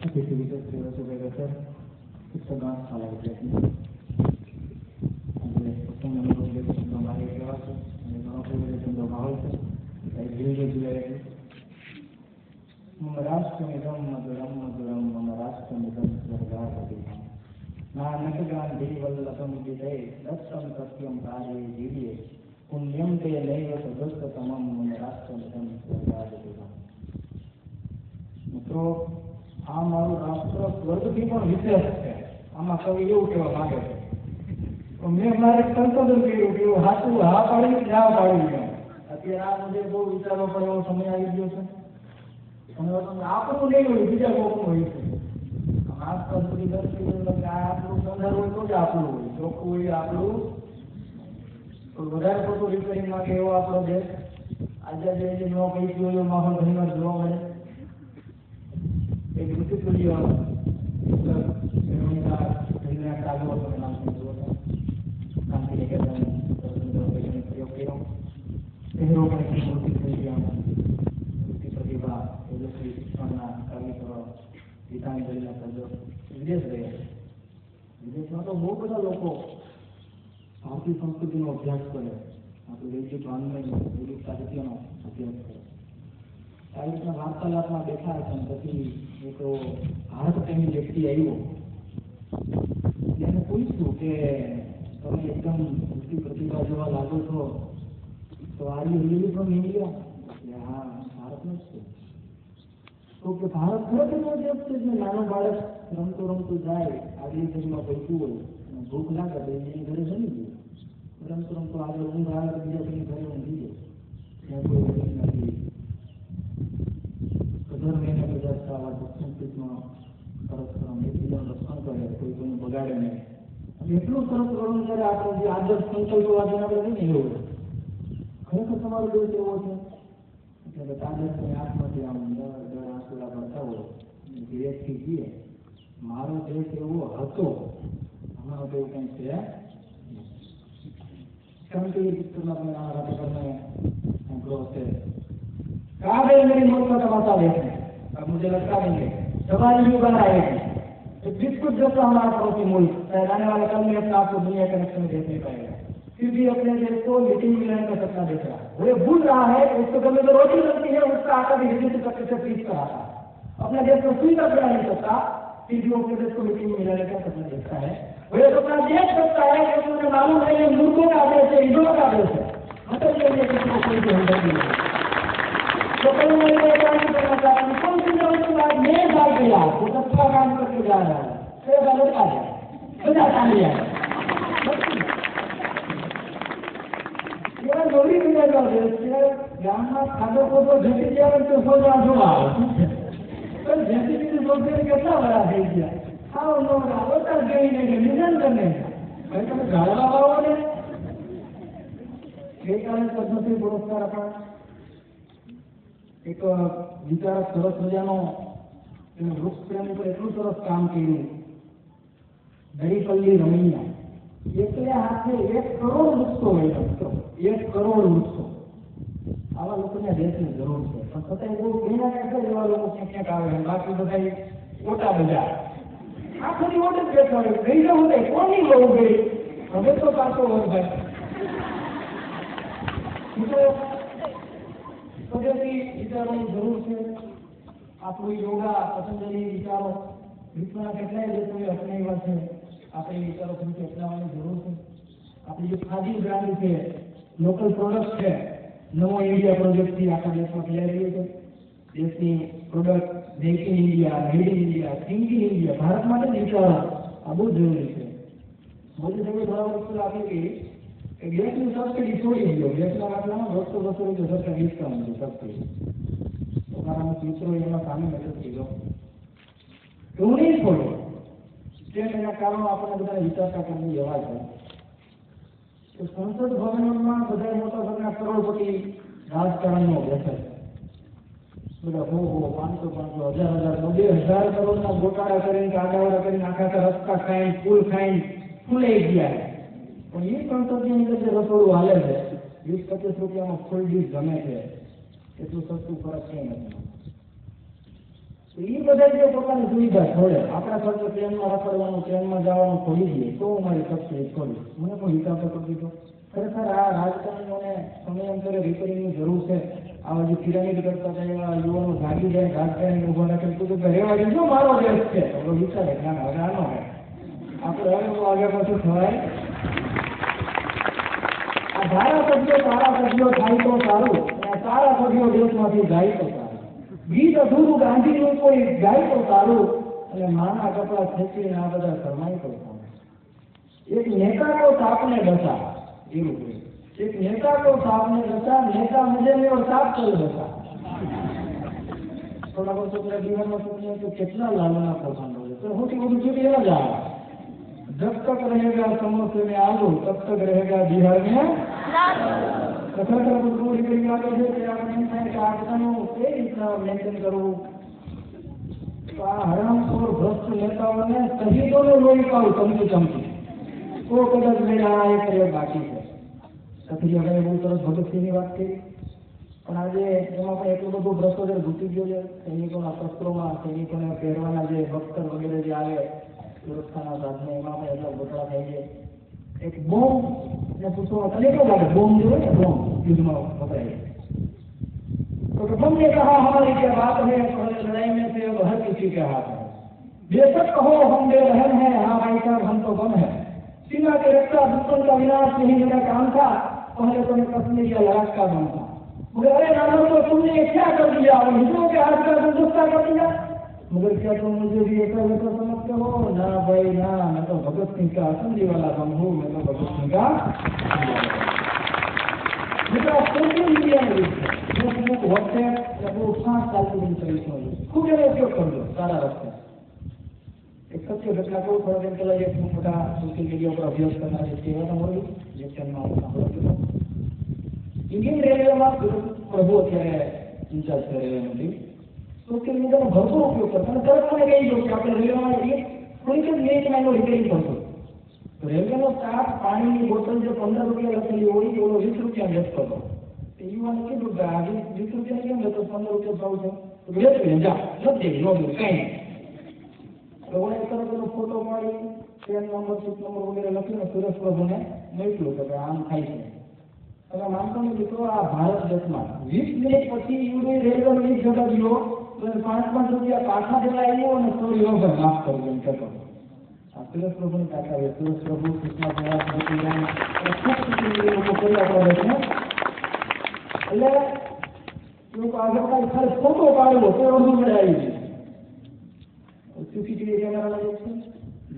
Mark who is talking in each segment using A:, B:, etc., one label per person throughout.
A: Attività sir, it's a gas collector. मम राष्ट्रमिदं मधुरं मधुरं मम राष्ट्रमिदं स्वर्गापतितम् नानक गांधी वल्लभं विदे दत्तं सत्यं कार्ये जीवे पुण्यं ते नैव सदस्ततमं मम राष्ट्रमिदं स्वर्गापतितम्। મિત્રો આ મારું રાષ્ટ્ર સ્વર્ગથી પણ વિશેષ છે. આમાં કવિ એવું કહેવા માંગે છે. મેં મારે સંશોધન કર્યું કે હાથું હા પાડી ના પાડી ગયો. અત્યારે આ મુદ્દે બહુ વિચારવો પડે એવો સમય આવી ગયો છે. આપણું નહીં હોય, બીજા કોકનું હોય છે. આસપાસ બધી દર્શક આપણું સંધાર હોય તો જ આપણું હોય, ચોખ્ખું હોય આપણું. વધારે પડતું રિપેરિંગ માટે એવો આપણો દેશ આઝાદી ન કહી એવો માહોલ ઘણીવાર જોવા મળે. એક ઋતુતુલ્ય વિદેશમાં તો બહુ બધા લોકો ભારતીય સંસ્કૃતિનો અભ્યાસ કરે, આપણું વૈદિક વાંગ્મય વૈદિક સાહિત્યનો અભ્યાસ કરે. આ રીતના વાર્તાલાપમાં બેઠા છે. પછી એક ભારત પ્રેમી વ્યક્તિ આવ્યો, એને પૂછ્યું કે તમે એકદમ મોટી પ્રતિભા જેવા લાગો છો, તો આ રિયલી ફ્રોમ ઇન્ડિયા? હા, ભારતનું જ છે. તો કે ભારત ખરેખરનો દેશ છે જે નાનો બાળક રમતું રમતું જાય, આગલી ઘરમાં પૈસું હોય, ભૂખ લાગે તો એની ઘરે જમી ગયું, રમતું રમતું આગળ ઊંઘ આવે તો બીજા ઘરે ઊંઘી જાય, ત્યાં કોઈ વડીલ નથી. દર મહિને બધા આવા સંસ્કૃતમાં પરસ્પરમ એકબીજાનું રક્ષણ કરે, કોઈ કોઈને બગાડે નહીં. એટલું સરસ વર્ણન કરે આપણે જે આદર્શ સંકલ્પવાદી આપણે નહીં એવું ખરેખર તમારો દેશ એવો છે. એટલે આદર્શની આંખમાંથી આમ દર આંસુડા પડતા હોય, ધીરેથી જઈએ મારો દેશ એવો હતો, અમારો તો એવું કંઈ છે. કારણ કે એ પિક્ચરમાં પણ આ રાષ્ટ્રને સાંભળો છે, काबिल मेरी मौत का तमाशा देखने, अब मुझे लगता नहीं है सवाल ही बार आएगी तो बिस्कुट जैसा हमारा पड़ोसी मुल्क फैलाने वाला कल में अपने आप को दुनिया कनेक्शन में देख नहीं पाएगा, फिर भी अपने देश को लिटिल इंग्लैंड का सपना देख रहा है. वो भूल रहा है उसको कभी तो रोटी मिलती है, उसका आटा भी हिंदी से पीस कर आता है. अपने देश को सुई का बना नहीं सकता, फिर भी अपने देश को लिटिल इंग्लैंड का सपना देखता है. वो ये सपना देख सकता है क्योंकि उन्हें मालूम है ये मुर्गों का देश है, ईदों का देश है. मतलब ये किसी को कोई हमदर्दी नहीं. तो कल मैं ये काम करना चाहता हूँ, कौन सी जगह के बाद मैं भाग गया, वो सबका काम करके जा रहा है, फिर गलत आ जाए, बजा लिया नौकरी मिलेगा गाँव में खादो को तो जैसे किया तो सो जा जुआ तो जैसे कि सोचते कितना बड़ा दे दिया. हाँ उन्होंने अवतार गई नहीं निधन करने भाई તમે ગાળવા પાવો ને એ કારણે પદ્મશ્રી પુરસ્કાર આપણા એક વિચારક સરસ મજાનો વૃક્ષ પ્રેમ ઉપર એટલું સરસ કામ કર્યું. દરીપલ્લી રમૈયા એકલે હાથે 1 કરોડ વૃક્ષો હોય, 1 કરોડ વૃક્ષો. આવા લોકોને દેશની જરૂર છે, પણ છતાં બહુ ઘણા એવા લોકો ક્યાંક આવે, બાકી બધા ઓટા બજાર આખરી ઓટ જ બેઠા હોય. ગઈ જવું નહીં કોની લવું ગઈ હવે તો પાછો હોય ભાઈ. સ્વદેશી વિચારોની જરૂર છે. આપણું યોગા પતંજલિ વિચારો વિશ્વના કેટલાય દેશોએ અપનાવ્યા છે. આપણે વિચારો ફરીથી અપનાવવાની જરૂર છે. આપણી જે ખાદી બ્રાન્ડ છે, લોકલ પ્રોડક્ટ છે, નવો ઇન્ડિયા પ્રોજેક્ટથી આખા દેશમાં ફેલાઈ રહ્યો છે. દેશની product make in India, made in India, think in India, Bharat માટે જ વિચારો આ બહુ જરૂરી છે. મોદી સાહેબે થોડા વર્ષો આપી કે ગેસની સબસિડી છોડી દીધો, ગેસના બાટલામાં 200 રૂપિયા સરકાર ડિસ્કાઉન્ટ છે સબસિડી. તો મારા મિત્રો એમાં સામે મદદ કર્યો એવું નહીં છોડો. કેમ એના કારણો આપણને બધાને વિચારતા કરવાની એવા છે. તો સંસદ ભવનમાં બધા મોટા ભાગના કરોડપતિ રાજકારણનો બેઠક બધા 500 1000 2000 કરોડના ગોટાળા કરીને કાગાવડા કરીને આખા રસ્તા ખાઈને પુલ ખાઈને ફૂલાઈ ગયા. પણ એ સંસદની અંદર જે રસોડું હાલે છે 20-25 રૂપિયામાં ફૂલ ડીશ ગમે છે, એટલું સસ્તું ફરક કંઈ નથી. એ બધા જે પોતાની સુવિધા છોડે, આપણા ખર્ચે ટ્રેનમાં રખડવાનું, ટ્રેનમાં જવાનું ખોલી દઈએ તો મારી સબસિડી છોડી. મને પણ વિચાર તો કરી દીધો, ખરેખર આ રાજકારણીઓને સમયાંતરે રિપેરિંગની જરૂર છે. આવા જે પિરામિડ કરતા હતા એવા યુવાનો જાગી જાય, રાજકારણી ઉભા રાખે, કીધું કે રહેવા દેજો, મારો દેશ છે. તો વિચારે કે ના, હવે આનો હોય આપણે હવે આગળ પાછું થવાય. આ ધારાસભ્યો ધારાસભ્યો થાય તો સારું, અને સારા સભ્યો દેશમાંથી જાય તો સારું. ગીત અધૂરું ગાંધીનું કોઈ ગાય તો સારું, અને માના કપડા ખેંચીને આ બધા શરમાય તો સારું. એક નેતા તો સાપને ડસા, એવું કહ્યું. એક નેતા તો સાપને ડસા, નેતા મુझे मेरा साप चल डसा. થોડા વર્ષો પહેલા બિહારમાં સુન્યા તો કેટલા લાલના પ્રસંગો છે. તો સૌથી વધુ ચૂંટણી એવા જ આવે, जब तक रहेगा समोसे में आलू तब तक रहेगा बिहार में खरेखર પૂરી કરી લાગે છે કે આપણે એમ થાય કે આ બધાનું કઈ રીતના મેન્ટેન કરવું. તો આ હરામખોર ભ્રષ્ટ નેતાઓને શહીદોને લોહી પાવું ચમકી ચમકી તો કદાચ મેળા આ એક બાકી છે. સખી હવે બહુ સરસ ભગતસિંહની વાત કરી, પણ આજે એમાં પણ એટલું બધું ભ્રષ્ટાચાર ઘૂસી ગયો છે. સૈનિકોના શસ્ત્રોમાં, સૈનિકોને પહેરવાના જે વસ્ત્ર વગેરે જે આવે સુરક્ષાના સાધનો, એમાં પણ એટલા ગોઠવા થાય છે. એક બોમ્બ ને પૂછવા તને કેવું લાગે? બોમ્બ जो है ना, બોમ્બ યુદ્ધમાં વપરાય છે. तो बम ने कहा हमारी क्या बात है, लड़ाई में से अब हर किसी के हाथ है. बेशक कहो हम बेरहम हैं, हाँ भाई साहब हम तो बम है. सीमा के रक्षा दुश्मन का विनाश नहीं मेरा काम था, पहले तो मैं कश्मीर या लड़ाक का बम था. मगर अरे नाना तो तुमने क्या कर दिया, और हिंदुओं के हाथ का गुलदस्ता कर दिया. मगर क्या तुम मुझे भी ऐसा वैसा समझते हो? ना भाई ना, मैं तो भगत सिंह का असम्बली वाला बम हूँ, मैं तो भगत सिंह का सोशल मीडिया में फेसबुक, व्हाट्सएप या वो 5 साल की सर्विस में खूब एનો ઉપયોગ કરજો સારા રસ્તે. એક સત્ય ઘટના કહું, થોડા દિન પહેલા એક મોટા સોશિયલ મીડિયા પર અભ્યાસ કરનાર વ્યક્તિ હતા તમારું લેક્ચરમાં સાંભળ્યું. ઇન્ડિયન રેલવેમાં પ્રભુ અત્યારે ઇન્ચાર્જ કરી રહ્યા નથી. સોશિયલ મીડિયાનો ભરપૂર ઉપયોગ કરતા, અને તરત મને કહી દો કે આપણે રેલવેમાં થોડીક જ મિનિટમાં એનો રિપેરિંગ કરશું. તો રેલવેનો સ્ટાફ પાણીની બોટલ જે 15 રૂપિયા લખેલી હોય એ 20 રૂપિયા વેચતો હતો. યુવાને કીધું કે આજે 20 રૂપિયા કેમ લેતો, 15 રૂપિયા ભાવ છે, તો વેચવી જા નથી નો દઉં કઈ. તો મને તરત એનો ફોટો પાડી ટ્રેન નંબર, સીટ નંબર વગેરે લખીને સુરેશ પ્રભુને મોકલ્યો કે આમ થાય છે. તમે માનતો નથી મિત્રો, આ ભારત દેશમાં 20 મિનિટ પછી યુવાને રેલવેનો એક જગા ગયો તો 5-5 રૂપિયા પાછા દેવા આવ્યો અને થોડી વગર માફ કરવું એમ કહેતો. સુરેશ પ્રભુની તાકાત છે. સુરેશ પ્રભુ કૃષ્ણ પ્રયાસ લોકો કર્યા કરે છે. એટલે લોકો આગળ કાંઈ ખાલી ફોટો પાડેલો તો અડધું મળે આવી જાય. સીસીટીવી કેમેરા લાગે છે,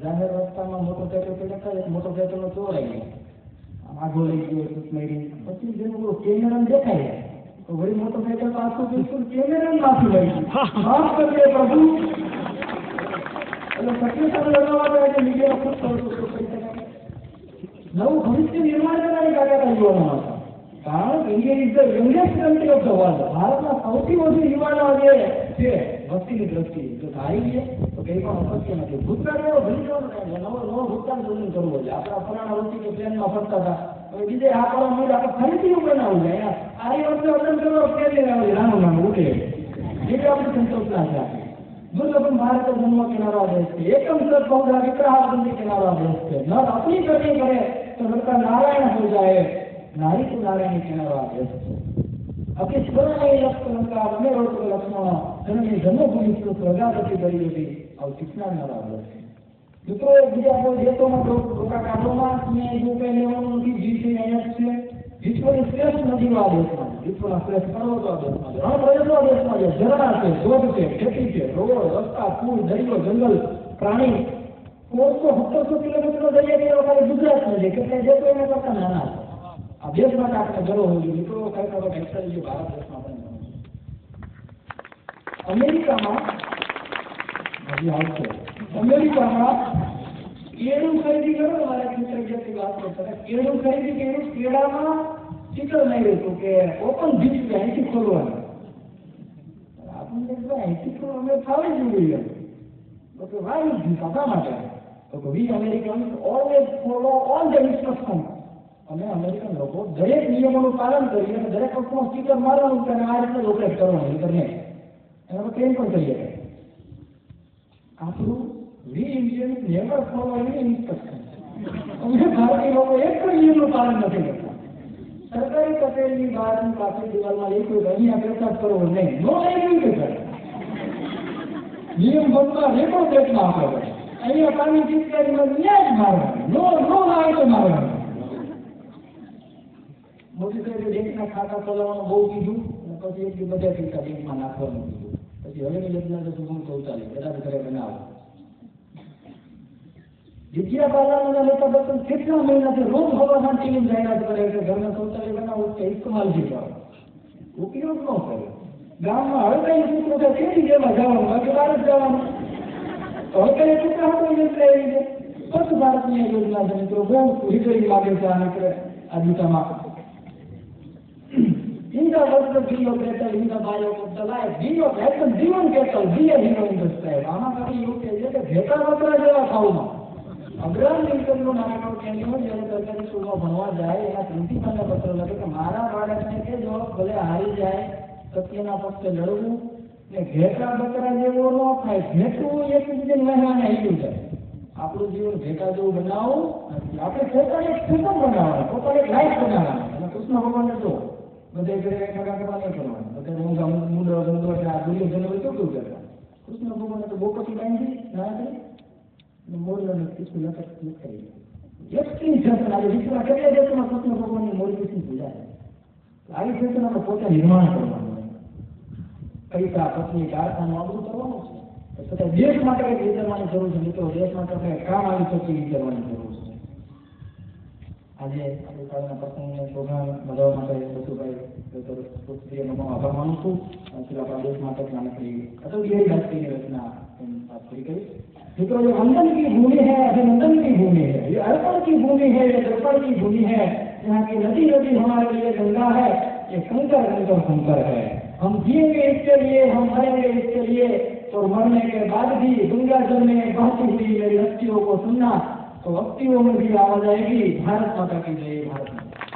A: જાહેર રસ્તામાં મોટરસાયકલનો ચોર આવી ગયો, આગો લઈ ગયો સુસ્મેરી, પછી જેનું કેમેરા દેખાય તો વળી મોટરસાયકલ પાછું બિલકુલ કેમેરા માફી લઈ ગયું. માફ કરીએ પ્રભુ. એટલે શક્તિશાળી લડવા માટે મીડિયાનો ખૂબ સરસ ઉપયોગ કરી શકાય. નવું ભવિષ્ય નિર્માણ કરવાની તાકાત યુવાનોમાં હતા. કારણ કે India is the youngest country of the world. ભારતમાં સૌથી વધુ યુવાનો જે છે વસ્તીની દ્રષ્ટિએ જો ધારી છે તો કંઈ પણ અશક્ય નથી. ભૂતકાળ એવો ભૂલી જવાનો કાંઈ નવો ભૂતકાળ જોઈને કરવો છે. આપણા પુરાણા વસ્તી કે પ્લેનમાં ફરતા હતા, હવે બીજે આ કરવા મળે આપણે ફરીથી એવું બનાવવું છે. આ વસ્તુ અર્જન કરવા પ્લેન લઈને આવે નાનું નાનું ઉઠે એવી આપણી સંકલ્પના છે. दुर्लभ भारत जन्म किनारा देश है, एकम सत बहुधा विग्रह बंदी किनारा देश है. नर अपनी करनी करे तो लड़का नारायण हो जाए, नारी तो नारायण किनारा देश है. अभी स्वर्ण लक्ष्य लंका रमे रोड लक्ष्मण जननी जन्मभूमि तो प्रजापति बड़ी હતી और शिक्षण नारा देश है. મિત્રો બીજા કોઈ દેશોમાં રોકા કાઢવામાં મેં જો કંઈ લેવાનું નથી. જીવ અહીંયા છે વિશ્વની શ્રેષ્ઠ નદીઓ આ દેશમાં છે, વિશ્વના શ્રેષ્ઠ પર્વતો આ દેશમાં છે, રણપ્રદેશો આ દેશમાં છે, ઝરણા છે, ધોધ છે, ખેતી છે, રોડ રસ્તા, પુલ, દરિયો, જંગલ, પ્રાણી. 400-1700 કિલોમીટરનો દરિયા કિનારો ખાલી ગુજરાતમાં છે. કેટલાય દેશો એના કરતા નાના છે. આ દેશ માટે આપણે ગર્વ હોવું જોઈએ. મિત્રો ખરેખર એક્સેલ ભારત દેશમાં પણ અમેરિકામાં હજી આવશે. અમેરિકામાં કેળું ખરીદી કરો, મારા મિત્ર વાત કરતા કેળું ખરીદી કર્યું, કેળામાં ચિત્ર નહીં રહેતું કે ઓપન જીત અહીંથી ખોલવાનું. આપણને અહીંથી ખોલવા અમે ફાવી જ જોઈએ તો કે વાય જીત આપણા માટે તો કે we American always follow all the instruction. અમે અમેરિકન લોકો દરેક નિયમોનું પાલન કરીએ અને દરેક વસ્તુમાં સ્ટીકર મારવાનું કે આ રીતે ઓપરેટ કરવાનું નહીં, એના પર ક્લેમ પણ કરીએ. આપણું વી ઇન્ડિયન નેવર ફોલો એની ઇન્સ્ટ્રક્શન. અમે ભારતીય લોકો એક પણ નિયમનું પાલન નથી કરતા. સરકારી કચેરીની બહારની પાછળ દિવાલમાં લખ્યું કે અહીંયા પેશાબ કરવો નહીં. નો લખ્યું કે કરે નિયમ બનવા રેકોર્ડ દેશમાં આપણે અહીંયા પાણી પિચકારીમાં ન્યાય જ મારવાનું. નો લાવે તો મારવાનું. મોદી સાહેબે બેંકના ખાતા ખોલાવવાનું બહુ કીધું અને પછી એક બધા પૈસા બેંકમાં નાખવાનું કીધું. પછી હવેની યોજના તો શું શૌચાલય બધા ઘરે બનાવો. વિદ્યા પાલનના લેતા બચ્ચન કેટલા મહિનાથી રોજ હવામાન ટીવી જાહેરાત કરે કે ઘરમાં શૌચાલય બનાવો કે ઇસ્તેમાલ થી કરો, ઉપયોગ ન કરે. ગામમાં હળકાઈ સૂત્રો કે કેવી જેમાં જવાનું બાકી બહાર જ જવાનું. હળકાઈ સૂત્ર હતો એટલે સ્વચ્છ ભારતની યોજના છે મિત્રો, બહુ રિપેરિંગ લાગે છે આ મિત્ર આ દિશામાં. India world Jio petal India bio petal આ જીઓ એકદમ જીવન પેટલ જીએ જીવો ઇન્ડસ્ટ્રી આમાં કઈ એવું કે છે કે ભેટા બકરા જેવા ખાવમાં અબ્રાહમ લિંકનનો નાનો કેન્યો જ્યારે સરકારી સ્કૂલમાં ભણવા જાય એના પ્રિન્સિપાલને પત્ર લખે કે મારા બાળકને કહેજો ભલે હારી જાય સત્યના પક્ષે લડવું ને ભેટા બકરા જેવો ન થાય. ભેટું એકબીજાને મહેમાને હિલું જાય. આપણું જીવન ભેટા જેવું બનાવવું નથી. આપણે પોતાને એક સિસ્ટમ બનાવવાનું, પોતાને એક લાઈફ બનાવવાનું. અને કૃષ્ણ ભગવાનને જો બધે ઘરે કરવા નહીં કરવાનું. બધા ઊંઘા મૂંડો ઊંધો આ દુર્યોધન શું કેવું કરતા. કૃષ્ણ ભગવાને તો બોપટી બાંધી ના કરી મોરલાને કીધું લખાઈ એટલી જતન આજે વિશ્વમાં કેટલા દેશોમાં કૃષ્ણ ભગવાનની મોરલી પૂજા છે. આવી જતન આપણે પોતે નિર્માણ કરવાનું. પૈસા પત્ની કારખાનું આ બધું કરવાનું છે. છતાં દેશ માટે કંઈક વિચારવાની જરૂર છે મિત્રો. દેશ માટે આપણે કામ આવી શકીએ વિચારવાની જરૂર છે. આજે આપણી શાળાના પ્રસંગને પ્રોગ્રામ વધારવા માટે બસુભાઈ ડોક્ટર પુષ્પજીનો આભાર માનું છું. આપણા દેશ માટે નાનકડી અટલ બિહારી વાજપેયીની રચના વાત કરી. मित्रों ये वंदन की भूमि है, अभिनंदन की भूमि है, ये अर्पण की भूमि है, ये दर्पण की भूमि है. यहाँ की नदी नदी हमारे लिए गंगा है, ये कंकर कंकर कंकर है. हम जिएंगे इसके लिए, हम मरेंगे इसके लिए और मरने के बाद भी गंगा जल में बहती हुई मेरी हस्तियों को सुनना तो हस्तियों में भी आवाज आएगी भारत माता की जय, भारत माता.